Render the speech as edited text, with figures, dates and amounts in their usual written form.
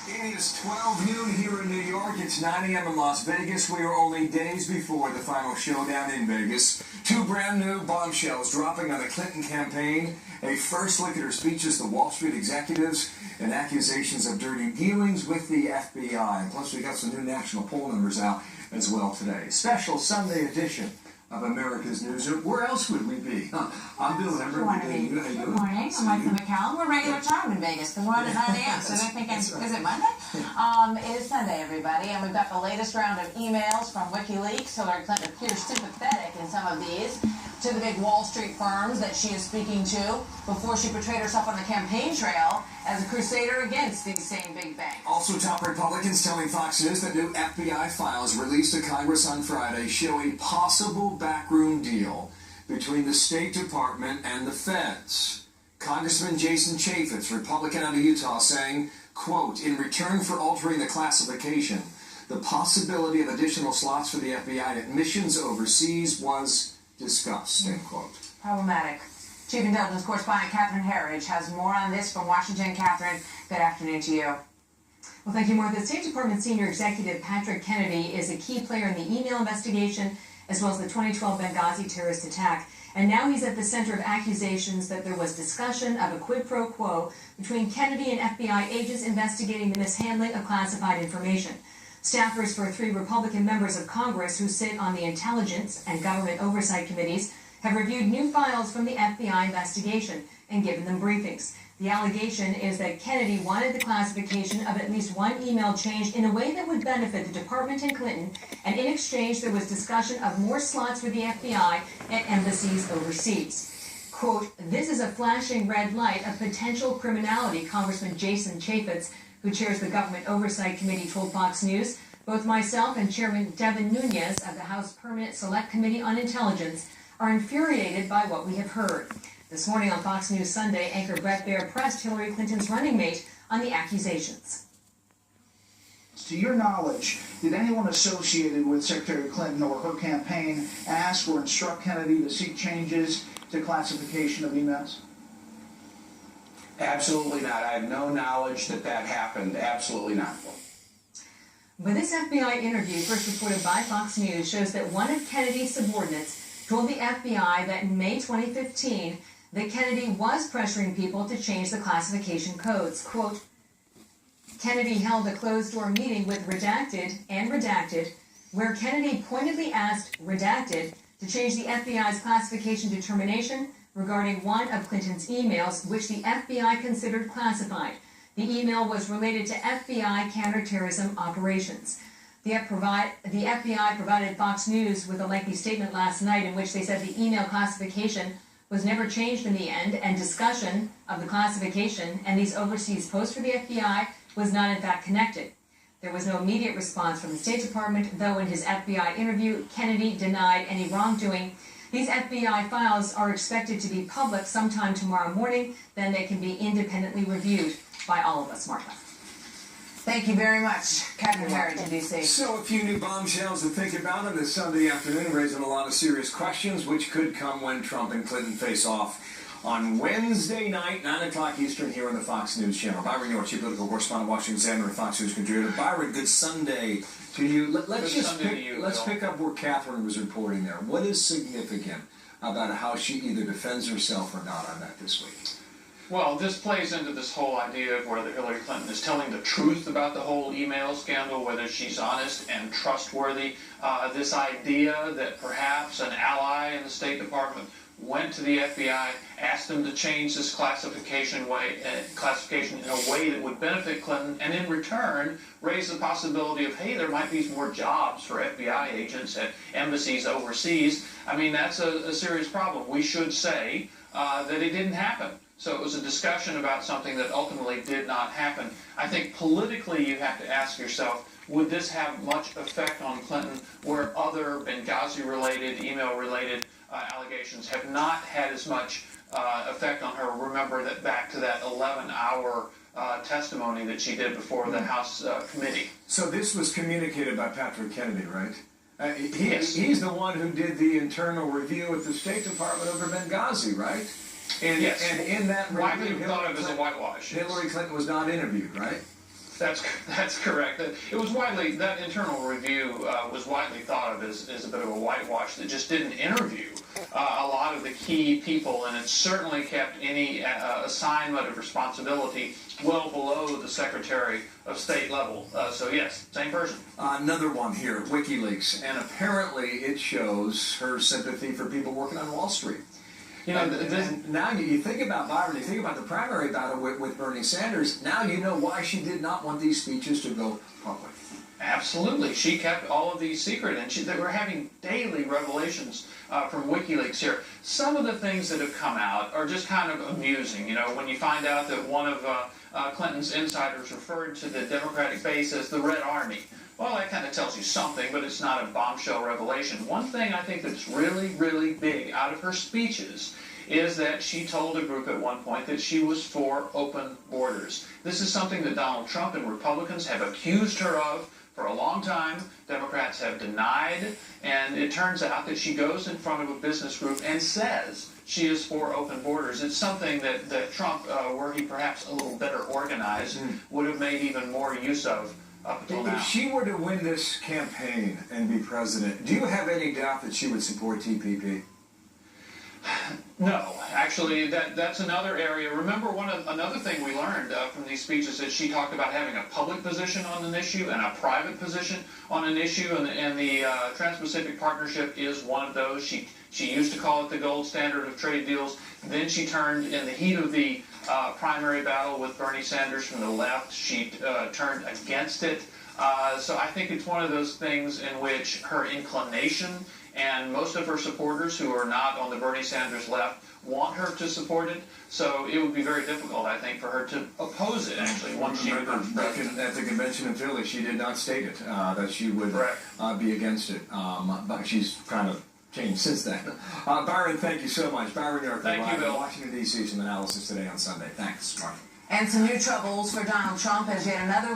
It is 12 noon here in New York. It's 9 a.m. in Las Vegas. We are only days before the final showdown in Vegas. Two brand new bombshells dropping on the Clinton campaign. A first look at her speeches to Wall Street executives and accusations of dirty dealings with the FBI. Plus, we got some new national poll numbers out as well today. Special Sunday edition of America's Newsroom. Where else would we be? I'm Bill Emmer. Good morning. Good morning. I'm Michael McCallum. We're regular time in Vegas. We're on at 9 a.m. So they're thinking, is it Monday? It is Sunday, everybody. And we've got the latest round of emails from WikiLeaks. Hillary Clinton appears sympathetic in some of these to the big Wall Street firms that she is speaking to before she portrayed herself on the campaign trail as a crusader against these same big banks. Also, top Republicans telling Fox News that new FBI files released to Congress on Friday show a possible backroom deal between the State Department and the feds. Congressman Jason Chaffetz, Republican out of Utah, saying, quote, in return for altering the classification, the possibility of additional slots for the FBI at missions overseas was discussed, end quote. Problematic. Chief Intelligence Correspondent Catherine Herridge has more on this from Washington. Catherine, good afternoon to you. Well, thank you, Martha. The State Department Senior Executive Patrick Kennedy is a key player in the email investigation as well as the 2012 Benghazi terrorist attack. And now he's at the center of accusations that there was discussion of a quid pro quo between Kennedy and FBI agents investigating the mishandling of classified information. Staffers for 3 Republican members of Congress who sit on the Intelligence and Government Oversight Committees have reviewed new files from the FBI investigation and given them briefings. The allegation is that Kennedy wanted the classification of at least one email changed in a way that would benefit the department and Clinton, and in exchange there was discussion of more slots for the FBI at embassies overseas. Quote, this is a flashing red light of potential criminality, Congressman Jason Chaffetz, who chairs the Government Oversight Committee, told Fox News. Both myself and Chairman Devin Nunes of the House Permanent Select Committee on Intelligence are infuriated by what we have heard. This morning on Fox News Sunday, anchor Brett Baer pressed Hillary Clinton's running mate on the accusations. To your knowledge, did anyone associated with Secretary Clinton or her campaign ask or instruct Kennedy to seek changes to classification of emails? Absolutely not. I have no knowledge that that happened. Absolutely not. But this FBI interview, first reported by Fox News, shows that one of Kennedy's subordinates told the FBI that in May 2015, that Kennedy was pressuring people to change the classification codes. Quote, Kennedy held a closed-door meeting with Redacted and Redacted, where Kennedy pointedly asked Redacted to change the FBI's classification determination regarding one of Clinton's emails, which the FBI considered classified. The email was related to FBI counterterrorism operations. The FBI provided Fox News with a lengthy statement last night in which they said the email classification was never changed in the end, and discussion of the classification and these overseas posts for the FBI was not in fact connected. There was no immediate response from the State Department, though in his FBI interview, Kennedy denied any wrongdoing. These FBI files are expected to be public sometime tomorrow morning. Then they can be independently reviewed by all of us, Martha. Thank you very much, Catherine Herridge in D.C. So a few new bombshells to think about on this Sunday afternoon, raising a lot of serious questions, which could come when Trump and Clinton face off on Wednesday night, 9 o'clock Eastern, here on the Fox News Channel. Byron York, chief political correspondent, Washington Examiner, and Fox News contributor. Byron, good Sunday to you. Let's pick up where Catherine was reporting there. What is significant about how she either defends herself or not on that this week? Well, this plays into this whole idea of whether Hillary Clinton is telling the truth about the whole email scandal, whether she's honest and trustworthy. This idea that perhaps an ally in the State Department went to the FBI, asked them to change this classification in a way that would benefit Clinton, and in return raise the possibility of, hey, there might be more jobs for FBI agents at embassies overseas. I mean, that's a serious problem. We should say that it didn't happen. So it was a discussion about something that ultimately did not happen. I think politically you have to ask yourself, would this have much effect on Clinton where other Benghazi-related, email-related allegations have not had as much effect on her? Remember that back to that 11-hour testimony that she did before the House committee. So this was communicated by Patrick Kennedy, right? Yes. He's the one who did the internal review at the State Department over Benghazi, right? And, yes. And in that review, widely thought of as a whitewash. Hillary Clinton was not interviewed, right? That's correct. It was widely, that internal review was widely thought of as a bit of a whitewash that just didn't interview a lot of the key people, and it certainly kept any assignment of responsibility well below the Secretary of State level. So yes, same person. Another one here, WikiLeaks, and apparently it shows her sympathy for people working on Wall Street. You know, and now you think about Byron, you think about the primary battle with Bernie Sanders, now you know why she did not want these speeches to go public. Absolutely. She kept all of these secret, and they were having daily revelations from WikiLeaks here. Some of the things that have come out are just kind of amusing. You know, when you find out that one of Clinton's insiders referred to the Democratic base as the Red Army. Well, that kind of tells you something, but it's not a bombshell revelation. One thing I think that's really, really big out of her speeches is that she told a group at one point that she was for open borders. This is something that Donald Trump and Republicans have accused her of for a long time. Democrats have denied, and it turns out that she goes in front of a business group and says she is for open borders. It's something that Trump, were he perhaps a little better organized, would have made even more use of up until now. If she were to win this campaign and be president, do you have any doubt that she would support TPP? No, actually, that's another area. Remember, another thing we learned from these speeches is she talked about having a public position on an issue and a private position on an issue, and the Trans-Pacific Partnership is one of those. She used to call it the gold standard of trade deals. Then she turned, in the heat of the primary battle with Bernie Sanders from the left, she turned against it. So I think it's one of those things in which her inclination and most of her supporters who are not on the Bernie Sanders left want her to support it. So it would be very difficult, I think, for her to oppose it, actually, once she becomes president. At the convention in Philly, she did not state it, that she would be against it. But she's kind of changed since then. Byron, thank you so much. Byron York, Thank you, Bill. Washington, D.C., some analysis today on Sunday. Thanks, Mark. And some new troubles for Donald Trump as yet another